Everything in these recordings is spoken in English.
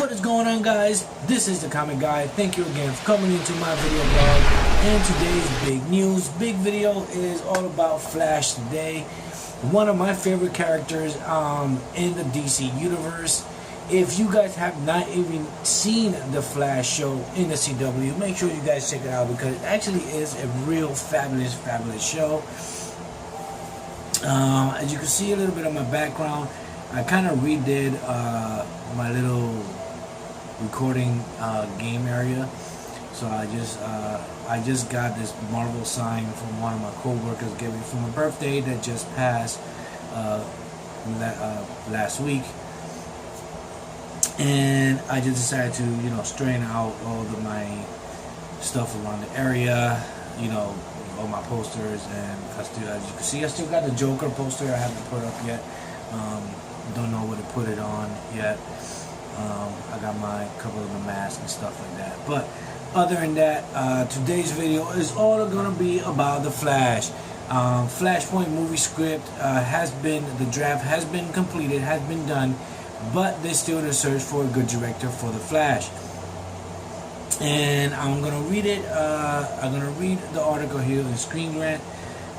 What is going on, guys? This is the Comic Guy. Thank you again for coming into my video blog. And today's big news, big video is all about Flash today. One of my favorite characters in the DC universe. If you guys have not even seen the Flash show in the CW, make sure you guys check it out because it actually is a real fabulous show. As you can see a little bit of my background, I kind of redid my little recording game area. So I just got this Marvel sign from one of my co-workers, gave me for my birthday that just passed last week. And I just decided to, straighten out all of my stuff around the area, all my posters, and as you can see, I still got the Joker poster I haven't put up yet. Don't know where to put it on yet. I got my couple of the masks and stuff like that. But other than that, today's video is all gonna be about the Flash. Flashpoint movie script the draft has been completed, has been done, but they're still in a search for a good director for the Flash. And I'm gonna read it. I'm gonna read the article here in Screen Grant.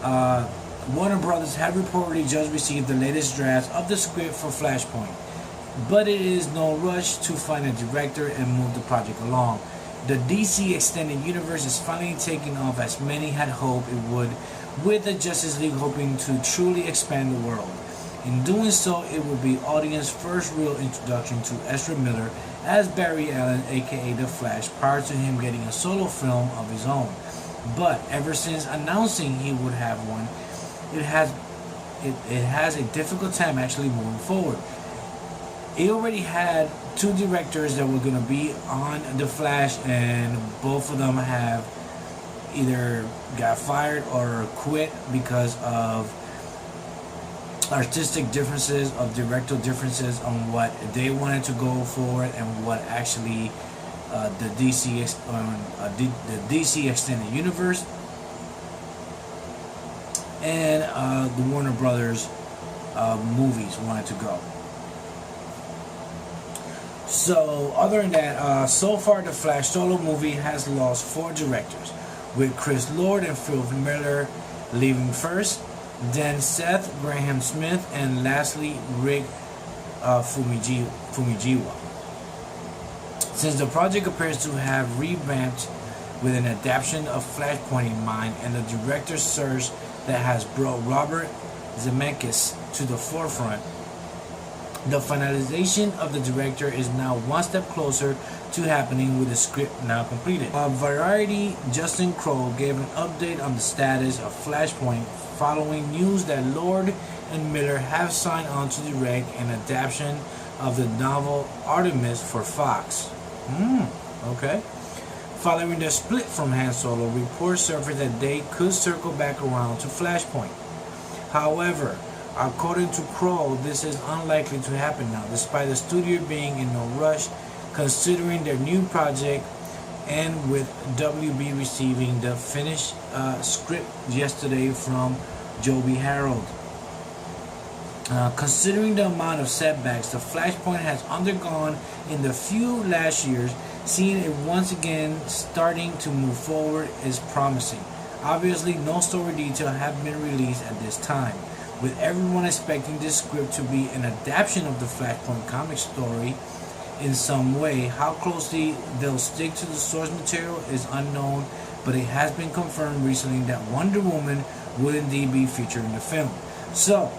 Warner Brothers have reportedly just received the latest draft of the script for Flashpoint, but it is no rush to find a director and move the project along. The DC Extended Universe is finally taking off as many had hoped it would, with the Justice League hoping to truly expand the world. In doing so, it will be audience's first real introduction to Ezra Miller as Barry Allen, aka The Flash, prior to him getting a solo film of his own. But ever since announcing he would have one, it has a difficult time actually moving forward. It already had two directors that were going to be on The Flash, and both of them have either got fired or quit because of artistic differences, of directorial differences on what they wanted to go for and what actually the DC Extended Universe and the Warner Brothers movies wanted to go. So other than that, so far the Flash solo movie has lost 4 directors, with Chris Lord and Phil Miller leaving first, then Seth Graham Smith, and lastly Rick Fumijiwa. Since the project appears to have revamped with an adaptation of Flashpoint in mind and the director's search that has brought Robert Zemeckis to the forefront, the finalization of the director is now one step closer to happening with the script now completed. Variety Justin Crowe gave an update on the status of Flashpoint following news that Lord and Miller have signed on to direct an adaptation of the novel Artemis for Fox. Okay. Following their split from Han Solo, reports surfaced that they could circle back around to Flashpoint. However, according to Crowe, this is unlikely to happen now, despite the studio being in no rush, considering their new project, and with WB receiving the finished script yesterday from Joby Harold. Considering the amount of setbacks the Flashpoint has undergone in the few last years, seeing it once again starting to move forward is promising. Obviously, no story details have been released at this time, with everyone expecting this script to be an adaptation of the Flashpoint comic story in some way. How closely they'll stick to the source material is unknown, but it has been confirmed recently that Wonder Woman will indeed be featured in the film. So,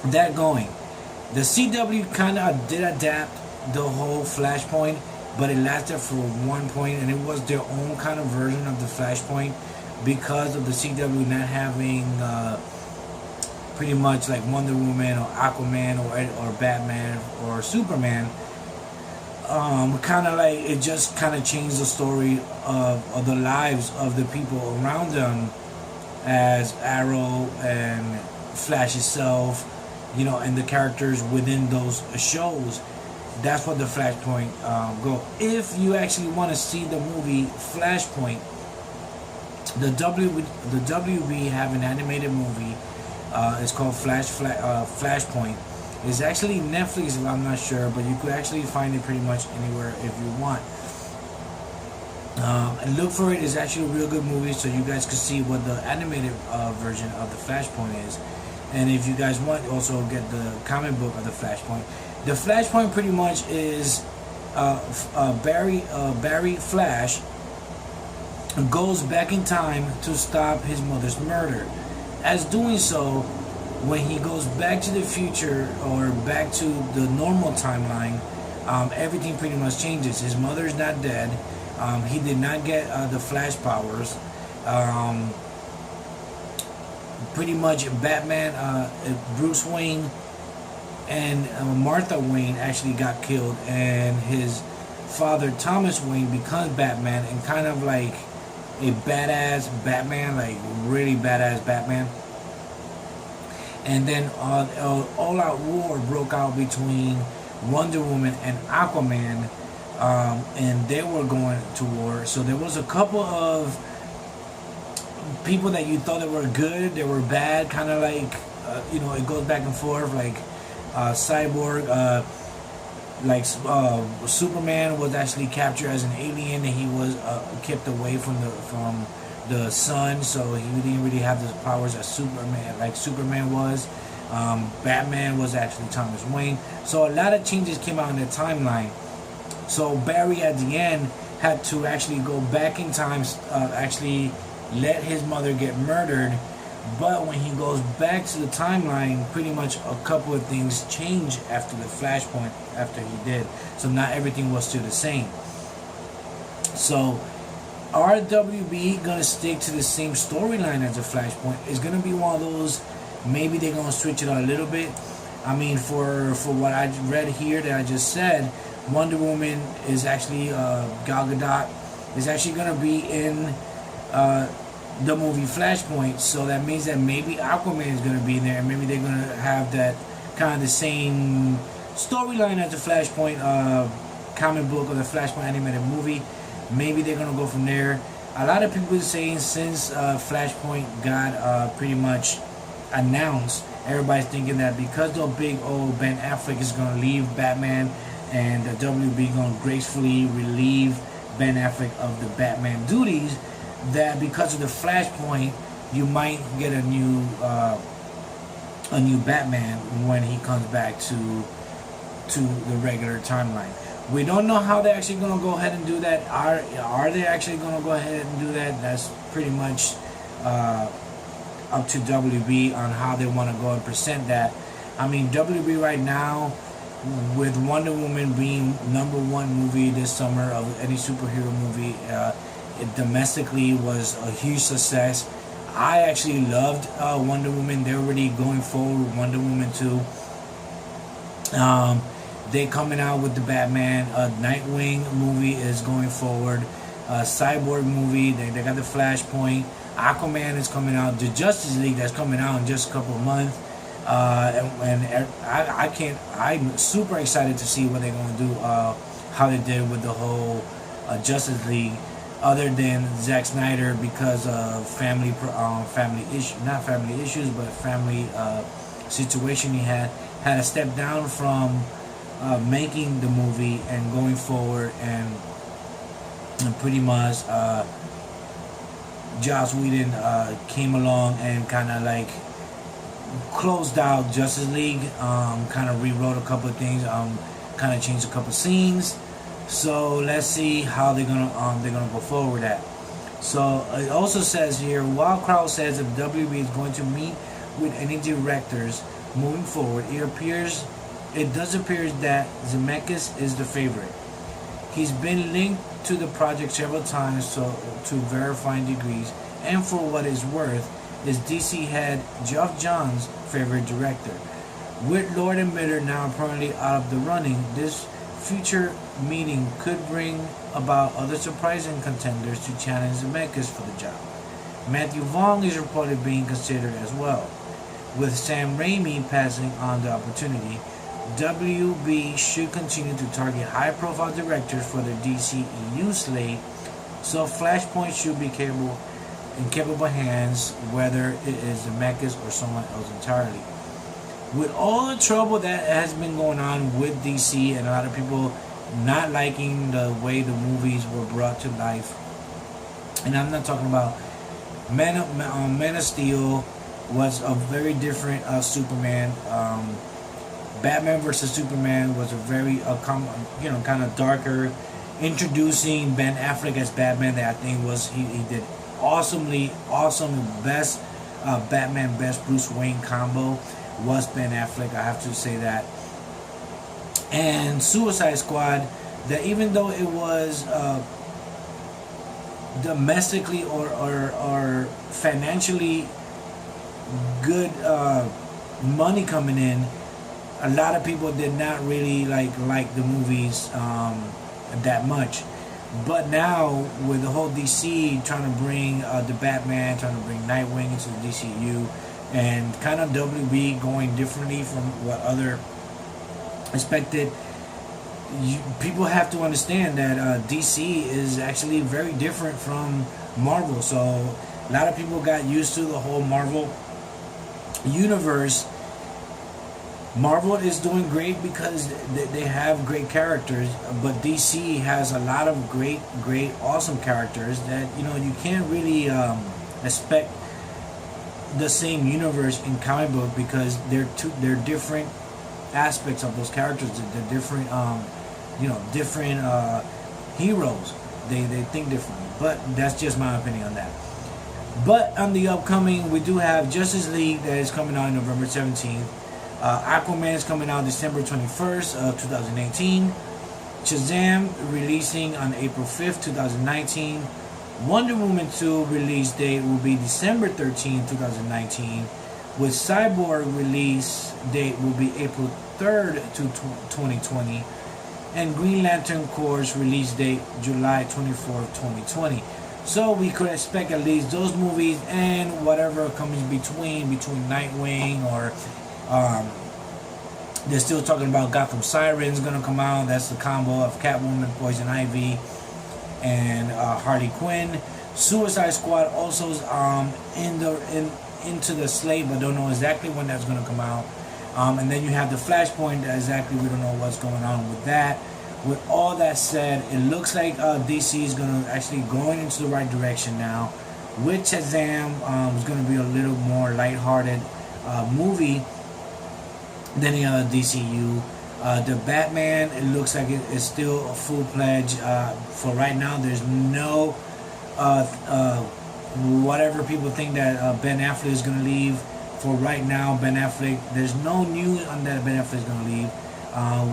that going. The CW kind of did adapt the whole Flashpoint, but it lasted for one point, and it was their own kind of version of the Flashpoint because of the CW not having pretty much like Wonder Woman or Aquaman or Batman or Superman. Kind of like it just kind of changed the story of the lives of the people around them, as Arrow and Flash itself, and the characters within those shows. That's what the Flashpoint go. If you actually want to see the movie Flashpoint, the WB have an animated movie. It's called Flashpoint, It's actually Netflix, I'm not sure, but you could actually find it pretty much anywhere if you want. And look for it. It's actually a real good movie, so you guys can see what the animated version of the Flashpoint is. And if you guys want, also get the comic book of the Flashpoint. The Flashpoint pretty much is Barry Flash goes back in time to stop his mother's murder. As doing so, when he goes back to the future or back to the normal timeline, everything pretty much changes. His mother's not dead. He did not get the Flash powers. Pretty much Batman, Bruce Wayne, and Martha Wayne actually got killed, and his father Thomas Wayne becomes Batman, and kind of like a badass Batman, like really badass Batman. And then all-out war broke out between Wonder Woman and Aquaman, and they were going to war. So there was a couple of people that you thought that were good, they were bad, kind of like, it goes back and forth, like Cyborg, Superman was actually captured as an alien, and he was kept away from the sun, so he didn't really have the powers as Superman was. Batman was actually Thomas Wayne. So a lot of changes came out in the timeline. So Barry at the end had to actually go back in time, actually let his mother get murdered. But when he goes back to the timeline, pretty much a couple of things change after the Flashpoint, after he did. So not everything was still the same. So are WB gonna stick to the same storyline as the Flashpoint? It's gonna be one of those, maybe they're gonna switch it out a little bit. I mean, for what I read here that I just said, Wonder Woman is actually Gal Gadot is actually gonna be in the movie Flashpoint, so that means that maybe Aquaman is going to be in there, and maybe they're going to have that kind of the same storyline as the Flashpoint comic book or the Flashpoint animated movie. Maybe they're going to go from there. A lot of people are saying since Flashpoint got pretty much announced, everybody's thinking that because the big old Ben Affleck is going to leave Batman, and the WB going to gracefully relieve Ben Affleck of the Batman duties, that because of the Flashpoint, you might get a new Batman when he comes back to the regular timeline. We don't know how they're actually going to go ahead and do that. Are they actually going to go ahead and do that? That's pretty much up to WB on how they want to go and present that. I mean, WB right now, with Wonder Woman being #1 movie this summer of any superhero movie, it domestically was a huge success. I actually loved Wonder Woman. They're already going forward with Wonder Woman 2. They coming out with the Batman. Nightwing movie is going forward. Cyborg movie. They got the Flashpoint. Aquaman is coming out. The Justice League that's coming out in just a couple of months. I'm super excited to see what they're going to do. How they did with the whole Justice League. Other than Zack Snyder, because of family issues, but family situation he had to step down from making the movie and going forward, and pretty much Joss Whedon came along and kind of like closed out Justice League, kind of rewrote a couple of things, kind of changed a couple of scenes. So let's see how they're gonna go forward with that. So it also says here, while Crowd says that WB is going to meet with any directors moving forward, it does appear that Zemeckis is the favorite. He's been linked to the project several times, so to verifying degrees, and for what it's worth, is DC head Geoff Johns' favorite director. With Lord and Miller now apparently out of the running, this future meeting could bring about other surprising contenders to challenge Zemeckis for the job. Matthew Vaughn is reported being considered as well. With Sam Raimi passing on the opportunity, WB should continue to target high-profile directors for the DCEU slate, so Flashpoint should be in capable hands, whether it is Zemeckis or someone else entirely. with all the trouble that has been going on with DC and a lot of people not liking the way the movies were brought to life, and I'm not talking about Man of Steel was a very different Superman. Batman versus Superman was a very kind of darker, introducing Ben Affleck as Batman. That I think was he did awesome, best Batman, best Bruce Wayne combo was Ben Affleck. I have to say that. And Suicide Squad, that even though it was domestically or financially good money coming in, a lot of people did not really like the movies that much. But now with the whole DC trying to bring the Batman, trying to bring Nightwing into the DCU, and kind of WB going differently from what other expected, people have to understand that DC is actually very different from Marvel. So a lot of people got used to the whole Marvel universe. Marvel is doing great because they have great characters, but DC has a lot of great, awesome characters that you can't really expect the same universe in comic book, because they're different aspects of those characters. They're different, different heroes. They think differently, but that's just my opinion on that. But on the upcoming, we do have Justice League that is coming out on November 17th. Aquaman is coming out December 21st of 2018. Shazam releasing on April 5th, 2019. Wonder Woman 2 release date will be December 13th, 2019. With Cyborg release date will be April 3rd to 2020. And Green Lantern Corps release date July 24th, 2020. So we could expect at least those movies and whatever comes between Nightwing or they're still talking about Gotham Sirens gonna come out. That's the combo of Catwoman, Poison Ivy, and Harley Quinn. Suicide Squad also is into the slate, but don't know exactly when that's gonna come out. And then you have the Flashpoint. Exactly, we don't know what's going on with that. With all that said, it looks like DC is gonna actually going into the right direction now. With Shazam, it's gonna be a little more lighthearted movie than the other DCU. The Batman, it looks like it is still a full-fledged. For right now, there's no whatever people think that Ben Affleck is going to leave. For right now, Ben Affleck, there's no news on that Ben Affleck is going to leave.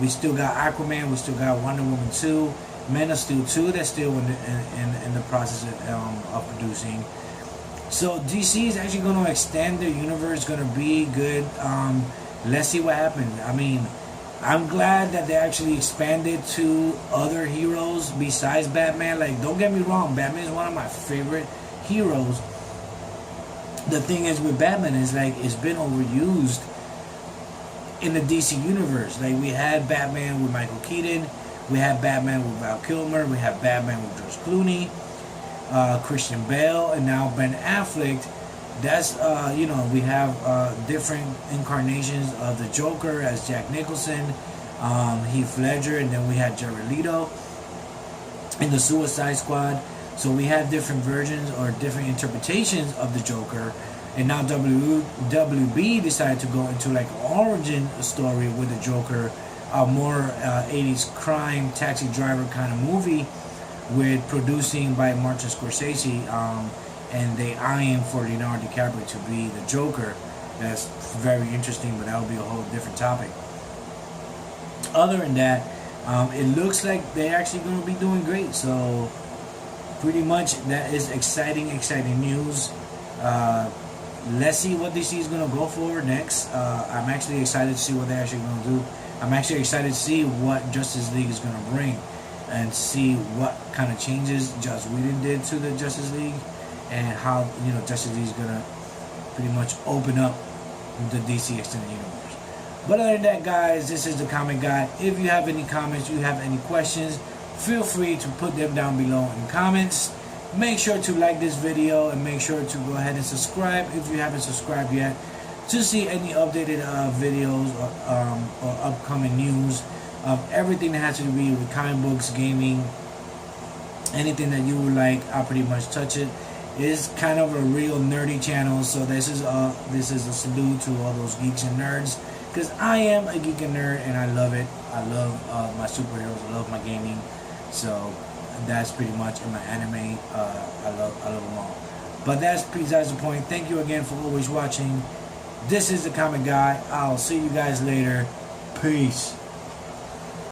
We still got Aquaman, we still got Wonder Woman 2, Man of Steel 2, that's still in the process of producing. So DC is actually going to extend their universe, going to be good. Let's see what happens. I mean, I'm glad that they actually expanded to other heroes besides Batman. Like, don't get me wrong, Batman is one of my favorite heroes. The thing is with Batman is like it's been overused in the DC universe. Like, we had Batman with Michael Keaton, we had Batman with Val Kilmer, we have Batman with George Clooney, Christian Bale, and now Ben Affleck. That's we have different incarnations of the Joker as Jack Nicholson, Heath Ledger, and then we had Jared Leto in the Suicide Squad. So we have different versions or different interpretations of the Joker, and now WB decided to go into like origin story with the Joker, a more 80s crime taxi driver kind of movie, with producing by Martin Scorsese. And they eyeing for Leonardo DiCaprio to be the Joker. That's very interesting, but that will be a whole different topic. Other than that, it looks like they're actually going to be doing great. So pretty much that is exciting news. Let's see what DC is going to go for next. I'm actually excited to see what they're actually going to do. I'm actually excited to see what Justice League is going to bring and see what kind of changes Joss Whedon did to the Justice League, and how Justice League is gonna pretty much open up the DC extended universe. But other than that, guys, this is the Comic Guy. If you have any comments, you have any questions, feel free to put them down below in comments. Make sure to like this video and make sure to go ahead and subscribe if you haven't subscribed yet to see any updated videos or upcoming news of everything that has to do with comic books, gaming, anything that you would like. I'll pretty much touch it. It's kind of a real nerdy channel, so this is a salute to all those geeks and nerds, because I am a geek and nerd and I love it. I love my superheroes, I love my gaming, so that's pretty much in my anime. I love them all. But that's besides the point. Thank you again for always watching. This is the Comic Guy. I'll see you guys later. Peace.